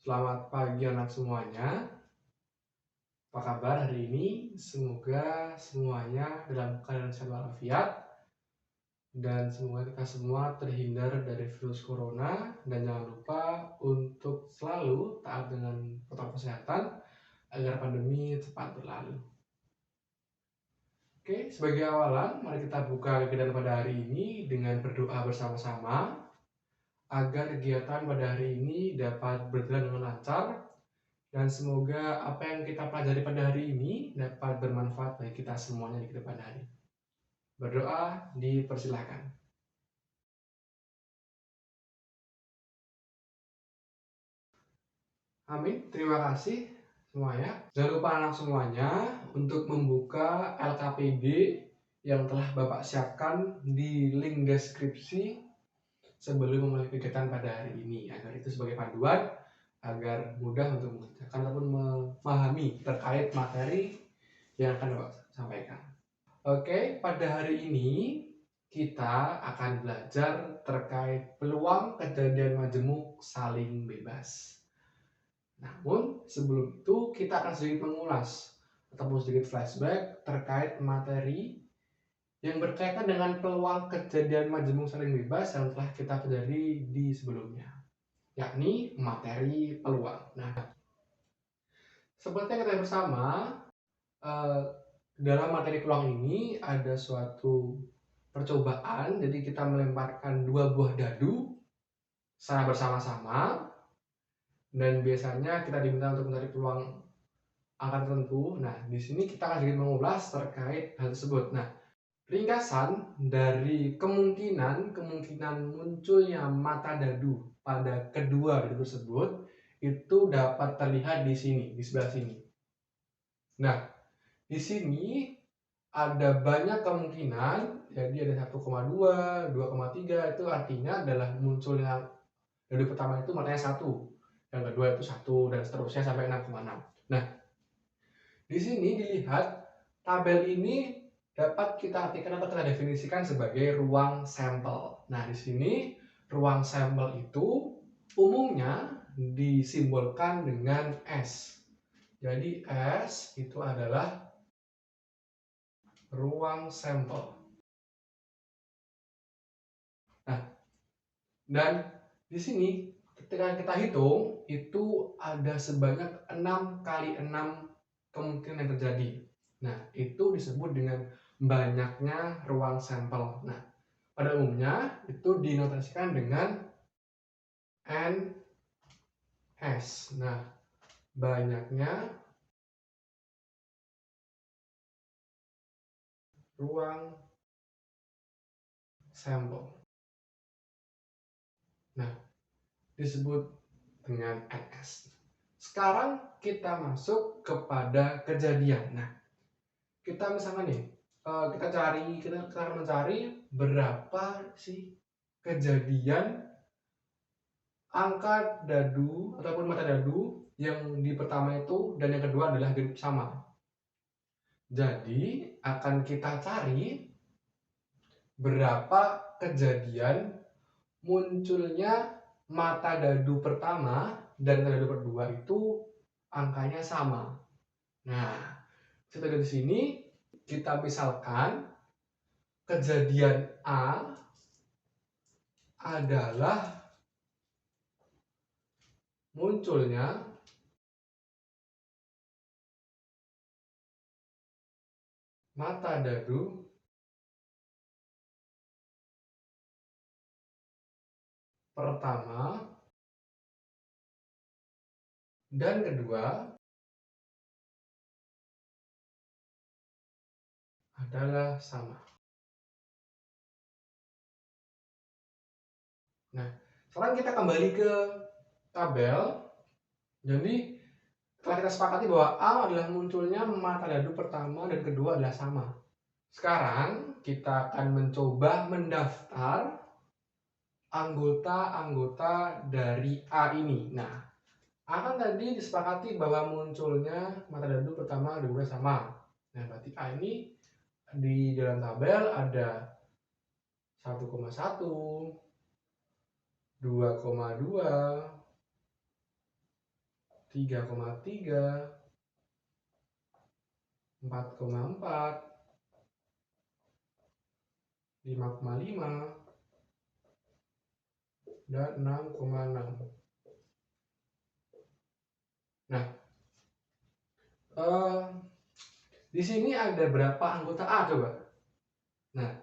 Selamat pagi anak semuanya. Apa kabar hari ini? Semoga semuanya dalam keadaan sehat walafiat dan semoga kita semua terhindar dari virus corona, dan jangan lupa untuk selalu taat dengan protokol kesehatan agar pandemi cepat berlalu. Oke, sebagai awalan mari kita buka kegiatan pada hari ini dengan berdoa bersama-sama agar kegiatan pada hari ini dapat berjalan dengan lancar. Dan semoga apa yang kita pelajari pada hari ini dapat bermanfaat bagi kita semuanya di kedepan hari. Berdoa dipersilahkan. Amin. Terima kasih semuanya. Jangan lupa anak semuanya untuk membuka LKPD yang telah Bapak siapkan di link deskripsi sebelum memulai kegiatan pada hari ini, agar itu sebagai panduan agar mudah untuk mengerjakan ataupun memahami terkait materi yang akan Bapak sampaikan. Oke, pada hari ini kita akan belajar terkait peluang kejadian majemuk saling bebas. Namun sebelum itu kita akan sedikit mengulas ataupun sedikit flashback terkait materi yang berkaitan dengan peluang kejadian majemuk saling bebas yang telah kita pelajari di sebelumnya, yakni materi peluang. Nah, seperti yang kita bersama, dalam materi peluang ini ada suatu percobaan. Jadi kita melemparkan dua buah dadu secara bersama-sama, dan biasanya kita diminta untuk mencari peluang angka tertentu. Nah, di sini kita akan sedikit mengulas terkait hal tersebut. Nah, ringkasan dari kemungkinan munculnya mata dadu pada kedua dadu tersebut itu dapat terlihat di sini, di sebelah sini. Nah, di sini ada banyak kemungkinan, jadi ada 1,2, 2,3, itu artinya adalah munculnya dadu pertama itu matanya 1, yang kedua itu 1, dan seterusnya sampai 6,6. Nah, di sini dilihat tabel ini dapat kita artikan atau kita definisikan sebagai ruang sampel. Nah, di sini ruang sampel itu umumnya disimbolkan dengan S. Jadi S itu adalah ruang sampel. Nah, dan di sini ketika kita hitung itu ada sebanyak 6 kali 6 kemungkinan yang terjadi. Nah, itu disebut dengan banyaknya ruang sampel. Nah, pada umumnya itu dinotasikan dengan NS. Nah, banyaknya ruang sampel. Nah, disebut dengan NS. Sekarang kita masuk kepada kejadian. Nah, kita misalkan nih, kita akan mencari berapa sih kejadian angka dadu ataupun mata dadu yang di pertama itu dan yang kedua adalah sama. Jadi akan kita cari berapa kejadian munculnya mata dadu pertama dan mata dadu kedua itu angkanya sama. Nah, kita dari sini kita misalkan kejadian A adalah munculnya mata dadu pertama dan kedua adalah sama. Nah, sekarang kita kembali ke tabel. Jadi telah kita sepakati bahwa A adalah munculnya mata dadu pertama dan kedua adalah sama. Sekarang kita akan mencoba mendaftar anggota-anggota dari A ini. Nah, akan tadi disepakati bahwa munculnya mata dadu pertama dan kedua sama. Nah, berarti A ini di dalam tabel ada 1,1, 2,2, 3,3, 4,4, 5,5, dan 6,6. Nah, di sini ada berapa anggota A coba? Nah,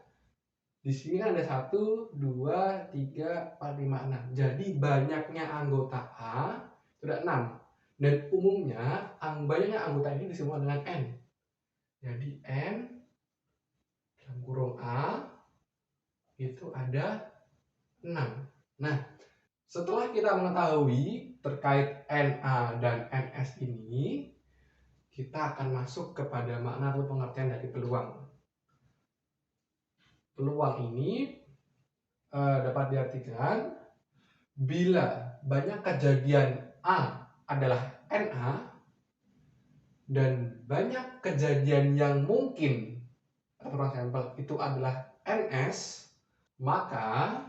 di sini ada 1, 2, 3, 4, 5, 6. Jadi banyaknya anggota A itu ada 6. Dan umumnya banyaknya anggota ini disebut dengan N. Jadi N dalam kurung A itu ada 6. Nah, setelah kita mengetahui terkait NA dan NS ini, kita akan masuk kepada makna atau pengertian dari peluang. Peluang ini dapat diartikan bila banyak kejadian A adalah NA dan banyak kejadian yang mungkin atau ruang sampel itu adalah NS, maka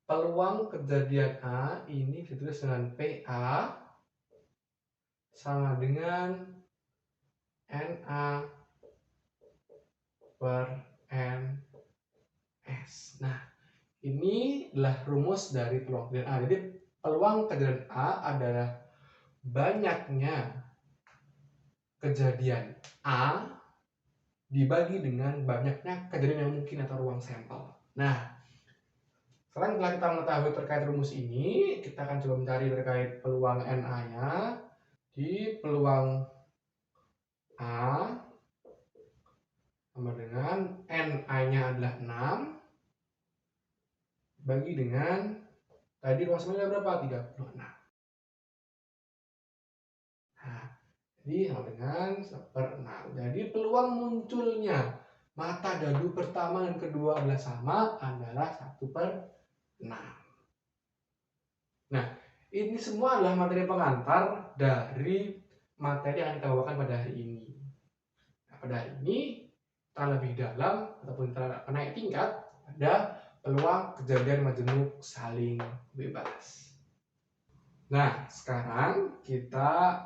peluang kejadian A ini ditulis dengan PA sama dengan NA per NS. Nah, ini adalah rumus dari peluang kejadian A. Jadi peluang kejadian A adalah banyaknya kejadian A dibagi dengan banyaknya kejadian yang mungkin atau ruang sampel. Nah, sekarang setelah kita mengetahui terkait rumus ini, kita akan coba mencari terkait peluang NA-nya. Di peluang A sama dengan NA-nya adalah 6 bagi dengan tadi ruang sampelnya berapa? 36. Nah, jadi sama dengan 1/6. Jadi peluang munculnya mata dadu pertama dan kedua adalah sama adalah 1/6. Nah, ini semua adalah materi pengantar dari materi yang kita bawakan pada hari ini. Nah, pada hari ini kita lebih dalam ataupun kita naik tingkat pada peluang kejadian majemuk saling bebas. Nah, sekarang kita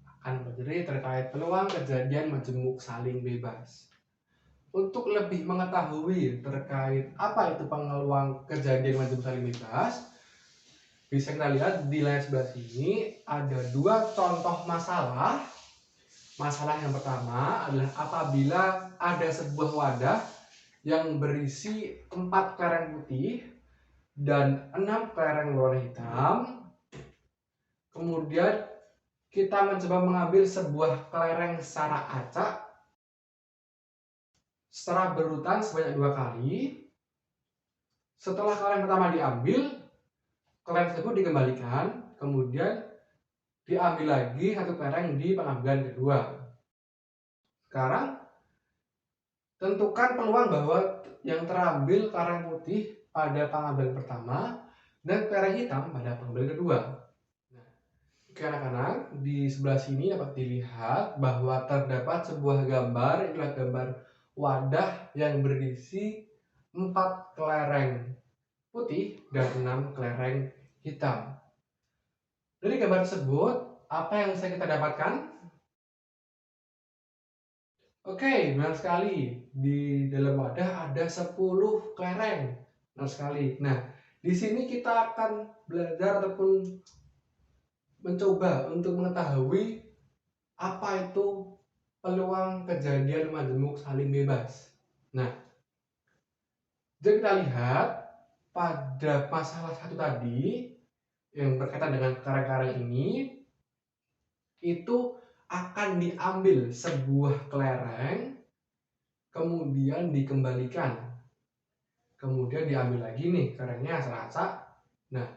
akan belajar terkait peluang kejadian majemuk saling bebas. Untuk lebih mengetahui terkait apa itu peluang kejadian majemuk saling bebas, bisa kita lihat di layar sebelah sini ada dua contoh masalah. Masalah yang pertama adalah apabila ada sebuah wadah yang berisi 4 kelereng putih dan 6 kelereng berwarna hitam. Kemudian kita mencoba mengambil sebuah kelereng secara acak secara berurutan sebanyak 2 kali. Setelah kelereng pertama diambil, kelereng tersebut dikembalikan, kemudian diambil lagi satu kelereng di pengambilan kedua. Sekarang tentukan peluang bahwa yang terambil kelereng putih pada pengambilan pertama dan kelereng hitam pada pengambilan kedua. Nah, oke anak-anak, di sebelah sini dapat dilihat bahwa terdapat sebuah gambar, itulah gambar wadah yang berisi 4 kelereng putih dan 6 kelereng hitam. Dari gambar tersebut, apa yang bisa kita dapatkan? Oke, benar sekali. Di dalam wadah ada 10 kelereng. Benar sekali. Nah, di sini kita akan belajar ataupun mencoba untuk mengetahui apa itu peluang kejadian majemuk saling bebas. Nah, jadi kita lihat pada masalah satu tadi yang berkaitan dengan kelereng-kelereng ini, itu akan diambil sebuah kelereng kemudian dikembalikan, kemudian diambil lagi nih kelerengnya seracak. Nah,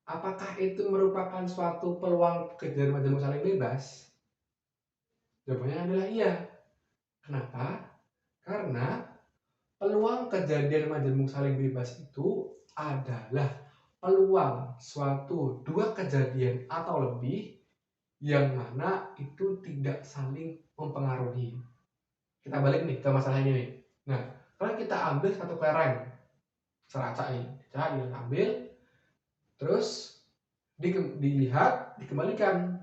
apakah itu merupakan suatu peluang kejadian majemuk saling bebas? Jawabannya adalah iya. Kenapa? Karena peluang kejadian majemuk saling bebas itu adalah peluang suatu 2 kejadian atau lebih yang mana itu tidak saling mempengaruhi. Kita balik nih ke masalah ini nih. Nah, kalau kita ambil satu kelereng seracak ini, kita ambil, terus dilihat dikembalikan.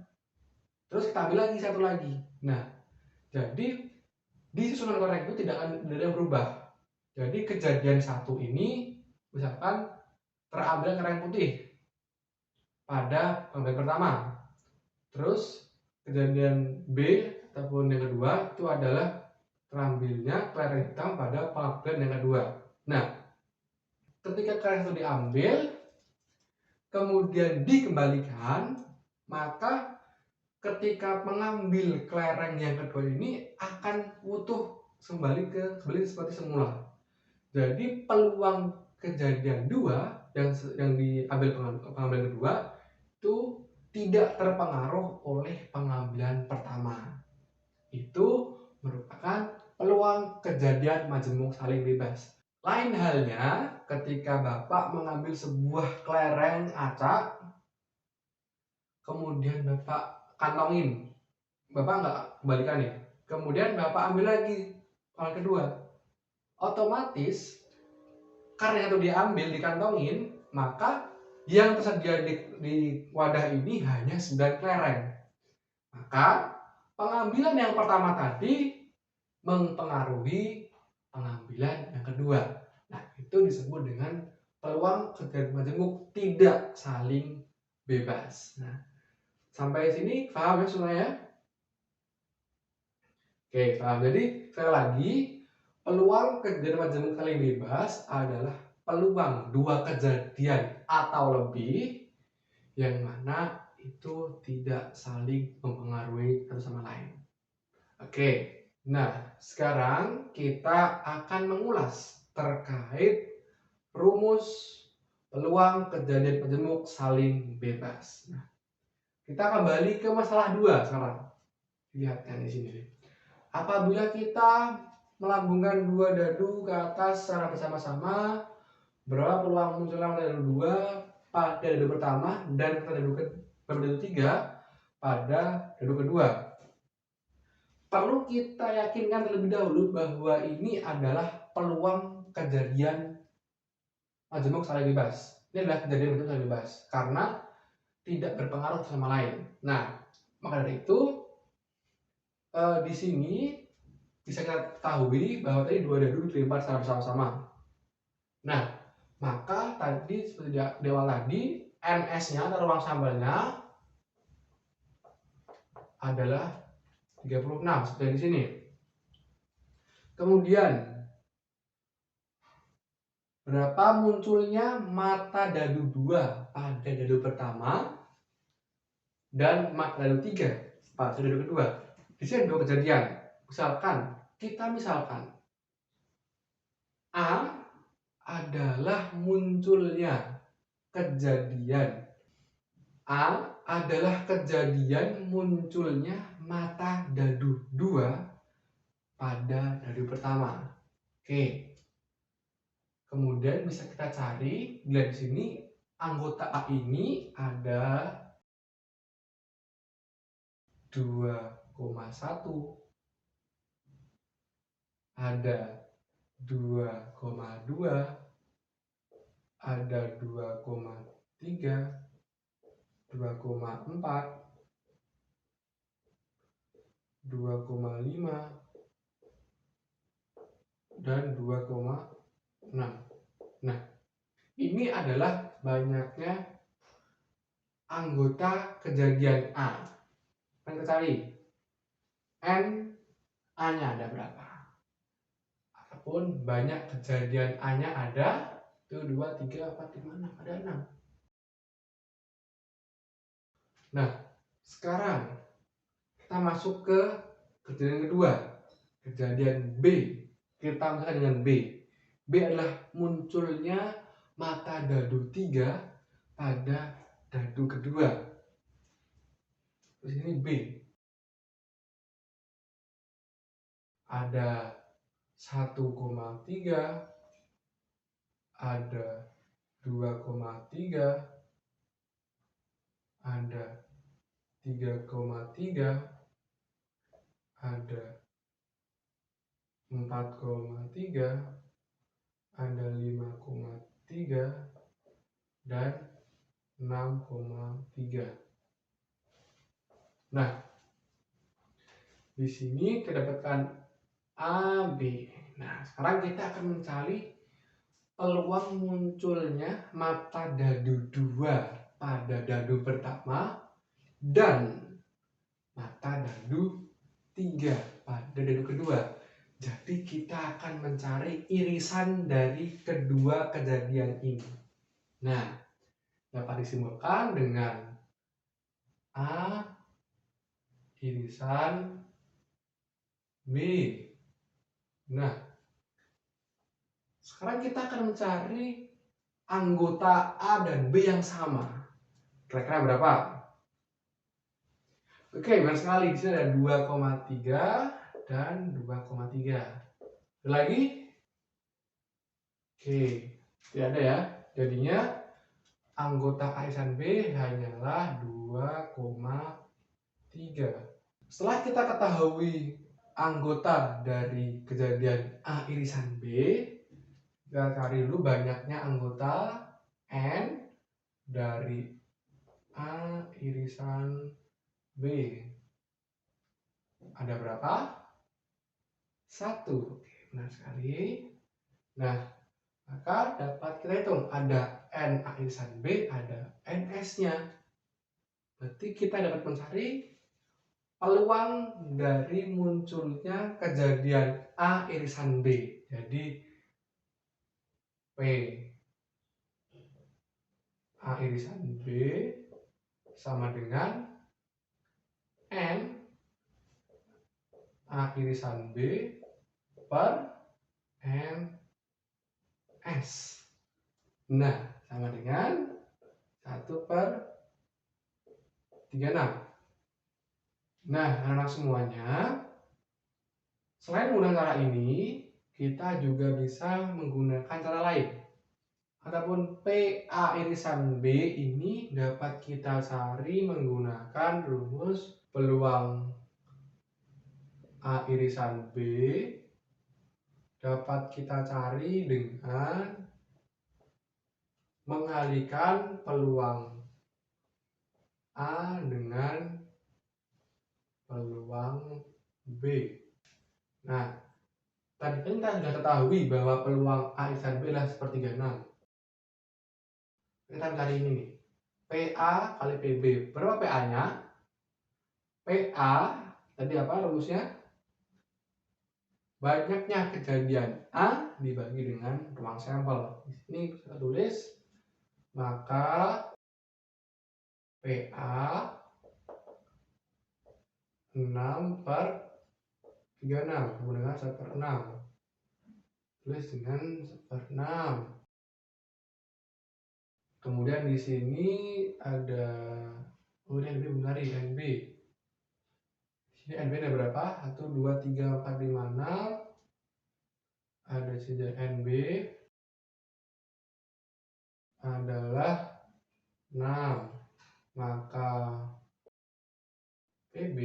Terus kita ambil lagi satu lagi. Nah, jadi di susunan korek itu tidak ada yang berubah. Jadi kejadian satu ini misalkan terambil kerang putih pada pembagian pertama. Terus kejadian B ataupun yang kedua itu adalah terambilnya kelereng hitam pada pembagian yang kedua. Nah, ketika kelereng itu diambil kemudian dikembalikan, maka ketika mengambil kelereng yang kedua ini akan utuh kembali seperti semula. Jadi peluang kejadian dua yang diambil pengambilan kedua itu tidak terpengaruh oleh pengambilan pertama. Itu merupakan peluang kejadian majemuk saling bebas. Lain halnya ketika Bapak mengambil sebuah kelereng acak, kemudian Bapak kantongin, Bapak nggak kembalikan ya, kemudian Bapak ambil lagi kali kedua, otomatis karena itu diambil dikantongin, maka yang tersedia di wadah ini hanya 9 kelereng. Maka pengambilan yang pertama tadi mempengaruhi pengambilan yang kedua. Nah, itu disebut dengan peluang kejadian majemuk tidak saling bebas. Nah, sampai sini paham ya semuanya? Oke, paham. Jadi sekali lagi, peluang kejadian majemuk saling bebas adalah peluang dua kejadian atau lebih yang mana itu tidak saling mempengaruhi satu sama lain. Oke, nah sekarang kita akan mengulas terkait rumus peluang kejadian majemuk saling bebas. Nah, kita kembali ke masalah 2 sekarang. Lihat kan di sini. Apabila kita melambungkan dua dadu ke atas secara bersama-sama, berapa peluang munculnya dadu 2 pada dadu pertama dan dadu ketiga pada dadu kedua? Perlu kita yakinkan terlebih dahulu bahwa ini adalah peluang kejadian majemuk saling bebas. Ini adalah kejadian majemuk saling bebas karena tidak berpengaruh sama lain. Nah, maka dari itu di sini bisa kita ketahui bahwa tadi dua dadu dilempar secara bersama-sama. Nah, maka tadi seperti di awal tadi, NS-nya atau ruang sambalnya adalah 36 seperti di sini. Kemudian berapa munculnya mata dadu 2 pada dadu pertama dan mata dadu 3 pada dadu kedua. Di sini ada dua kejadian. Misalkan A adalah munculnya kejadian mata dadu 2 pada dadu pertama. Oke. Kemudian bisa kita cari, lihat di sini anggota A ini ada 2,1, ada 2,2, ada 2,3, 2,4, 2,5, dan 2,6. Nah, ini adalah banyaknya anggota kejadian A. Kita cari N A-nya ada berapa? Ataupun banyak kejadian A-nya ada 1, 2, 3, 4, 5, 6, ada 6. Nah, sekarang kita masuk ke kejadian kedua, kejadian B. Kita misalkan dengan B. B adalah munculnya mata dadu 3 pada dadu kedua. Terus ini B. Ada 1,3, ada 2,3, ada 3,3, ada 4,3, ada 5,3, dan 6,3. Nah, di sini kita dapatkan AB. Nah, sekarang kita akan mencari peluang munculnya mata dadu 2 pada dadu pertama dan mata dadu 3 pada dadu kedua. Jadi kita akan mencari irisan dari kedua kejadian ini. Nah, dapat disimbolkan dengan A irisan B. Nah, sekarang kita akan mencari anggota A dan B yang sama. Kira-kira berapa? Oke, benar sekali. Di sini ada 2,3 dan 2,3. Ada lagi? Oke, tidak ada ya. Jadinya anggota A irisan B hanyalah 2,3. Setelah kita ketahui anggota dari kejadian A irisan B, kita cari dulu banyaknya anggota N dari A irisan B. Ada berapa? 1. Oke, benar sekali. Nah, maka dapat kita hitung ada N A irisan B, ada NS-nya. Berarti kita dapat mencari peluang dari munculnya kejadian A irisan B. Jadi P A irisan B sama dengan N A irisan B per N S. Nah, sama dengan 1/36. Nah, anak-anak semuanya, selain menggunakan cara ini, kita juga bisa menggunakan cara lain. Adapun PA irisan B ini dapat kita cari menggunakan rumus peluang A irisan B dapat kita cari dengan mengalihkan peluang A dengan peluang B. Nah, tadi kan kita sudah ketahui bahwa peluang A irisan B adalah 1/36. Kita cari ini nih, PA kali PB. Berapa PA-nya? PA tadi apa rumusnya? Banyaknya kejadian A dibagi dengan ruang sampel. Di sini kita tulis, maka PA 6/36 sama dengan 1/6. Tulis dengan 1/6. Kemudian di sini ada NB, benar ya, NB. Di sini NB ada berapa? 1, 2, 3, 4, 5, 6. Ada sini NB adalah 6. Maka PB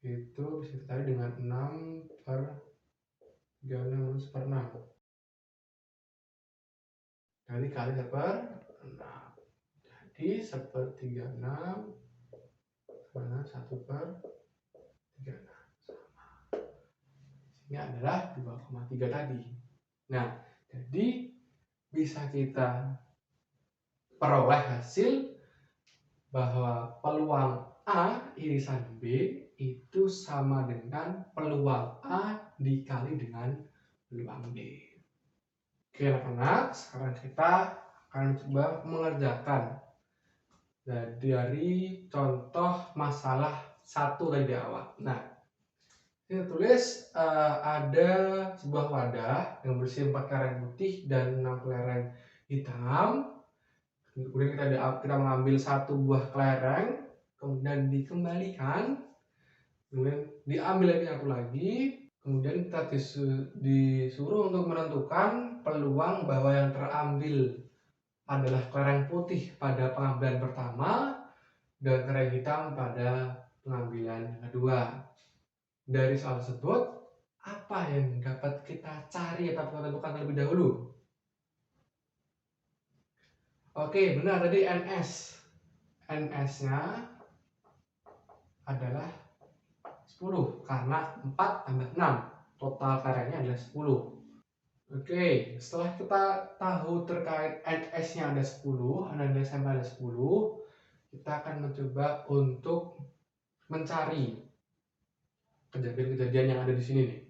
itu bisa dicari dengan 6/36 1/6. Jadi kali 1/6. Jadi 1/36 sama 1/36 sama. Ini adalah 2,3 tadi. Nah, jadi bisa kita peroleh hasil bahwa peluang A irisan B itu sama dengan peluang A dikali dengan peluang B. Oke anak-anak, sekarang kita akan coba mengerjakan dari contoh masalah 1 tadi di awal. Nah, kita tulis ada sebuah wadah yang berisi 4 kelereng putih dan 6 kelereng hitam. Kemudian kita mengambil 1 buah kelereng, kemudian dikembalikan, kemudian diambil lagi 1 lagi, kemudian kita disuruh untuk menentukan peluang bahwa yang terambil adalah kelereng putih pada pengambilan pertama dan kelereng hitam pada pengambilan kedua. Dari soal tersebut, apa yang dapat kita cari atau kita tentukan terlebih dahulu? Oke, benar tadi NS. NS-nya adalah 10 karena 4 tambah 6. Total kelerengnya adalah 10. Oke, setelah kita tahu terkait NS-nya ada 10, NS-nya ada 10, kita akan mencoba untuk mencari kejadian-kejadian yang ada di sini nih.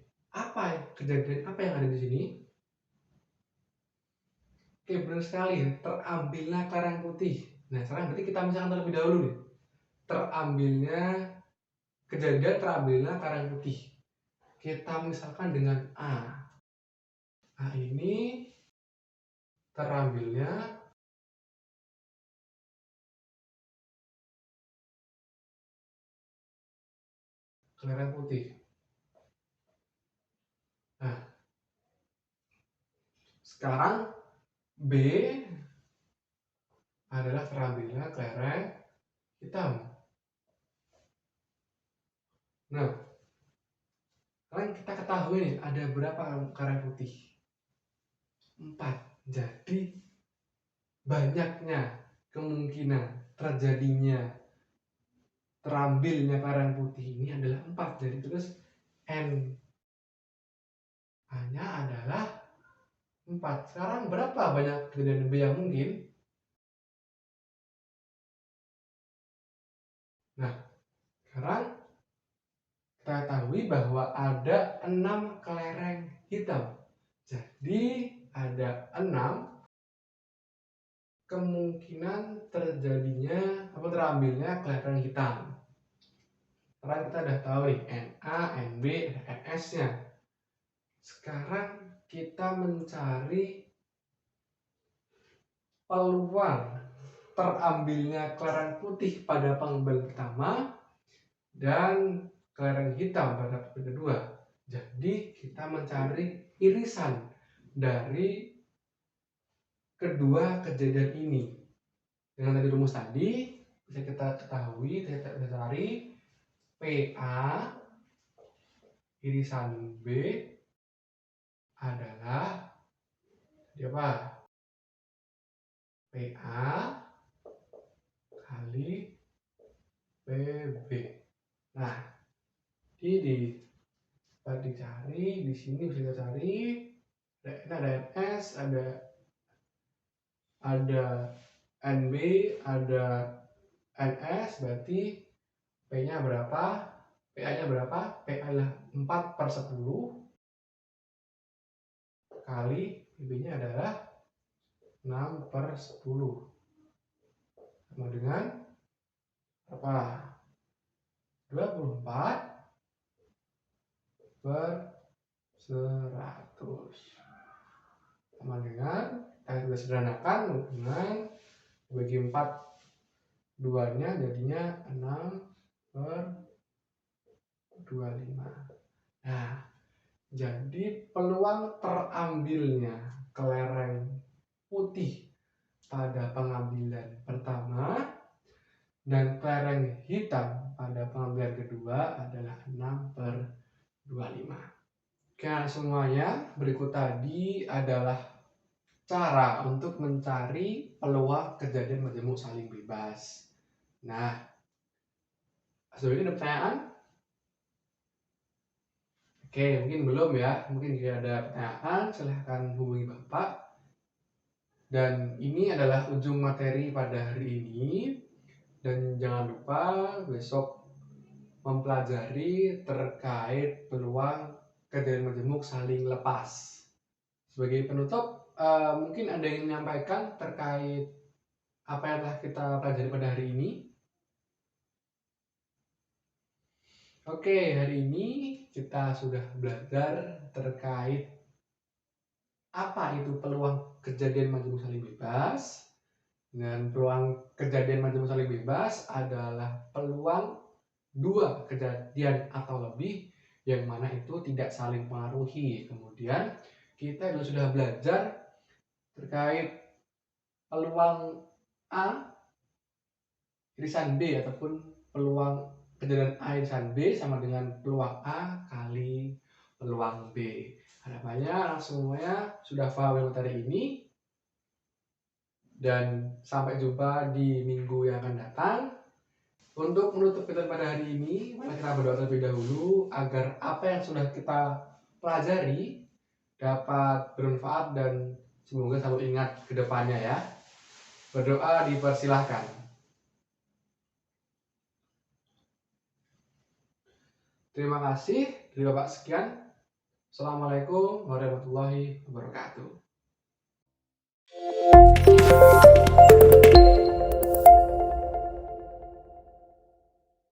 Kejadian apa yang ada di sini? Oke, benar sekali, terambilnya kelereng putih. Nah, sekarang berarti kita misalkan terlebih dahulu nih. Kejadian terambilnya kelereng putih. Kita misalkan dengan A. A ini terambilnya kelereng putih. Nah, sekarang B adalah terambilnya kelereng hitam. Nah, sekarang kita ketahui nih, ada berapa kelereng putih? 4. Jadi banyaknya kemungkinan terjadinya terambilnya kelereng putih ini adalah 4. Jadi terus N hanya adalah 4. Sekarang berapa banyak kejadian B yang mungkin? Nah, sekarang kita ketahui bahwa ada 6 kelereng hitam. Jadi ada 6 kemungkinan terambilnya kelereng hitam. Sekarang kita udah tahu nih Na, Nb, ada Ns-nya. Sekarang kita mencari peluang terambilnya kelereng putih pada pengambilan pertama dan kelereng hitam pada pengambilan kedua. Jadi kita mencari irisan dari kedua kejadian ini. Dengan tadi rumus tadi bisa kita ketahui, kita cari PA irisan B adalah apa? PA kali PB. Nah, ini dicari, di sini bisa kita cari. Ini ada NS, ada NB, ada NS, berarti P-nya berapa? PA-nya berapa? PA adalah 4/10 kali PB-nya adalah 6/10 sama dengan berapa? 24/100 sama dengan kita sudah sederhanakan dengan bagi 4 2-nya jadinya 6/25. Nah, jadi peluang terambilnya kelereng putih pada pengambilan pertama dan kelereng hitam pada pengambilan kedua adalah 6/25. Oke, semuanya, berikut tadi adalah cara untuk mencari peluang kejadian majemuk saling bebas. Nah, sejauh ini ada pertanyaan? Oke, mungkin belum ya. Mungkin jika ada pertanyaan, silahkan hubungi Bapak. Dan ini adalah ujung materi pada hari ini. Dan jangan lupa besok mempelajari terkait peluang kejadian majemuk saling lepas. Sebagai penutup, mungkin ada yang menyampaikan terkait apa yang telah kita pelajari pada hari ini. Oke, hari ini kita sudah belajar terkait apa itu peluang kejadian majemuk saling bebas. Dan peluang kejadian majemuk saling bebas adalah peluang dua kejadian atau lebih yang mana itu tidak saling mengaruhi. Kemudian kita juga sudah belajar terkait peluang A irisan B ataupun peluang kejadian A irisan B sama dengan peluang A kali peluang B. Harapannya semuanya sudah paham materi ini dan sampai jumpa di minggu yang akan datang. datang. Untuk menutup kita pada hari ini, mari kita berdoa terlebih dahulu agar apa yang sudah kita pelajari dapat bermanfaat dan semoga selalu ingat ke depannya ya. Berdoa dipersilahkan. Terima kasih. Dari Bapak sekian. Assalamualaikum warahmatullahi wabarakatuh.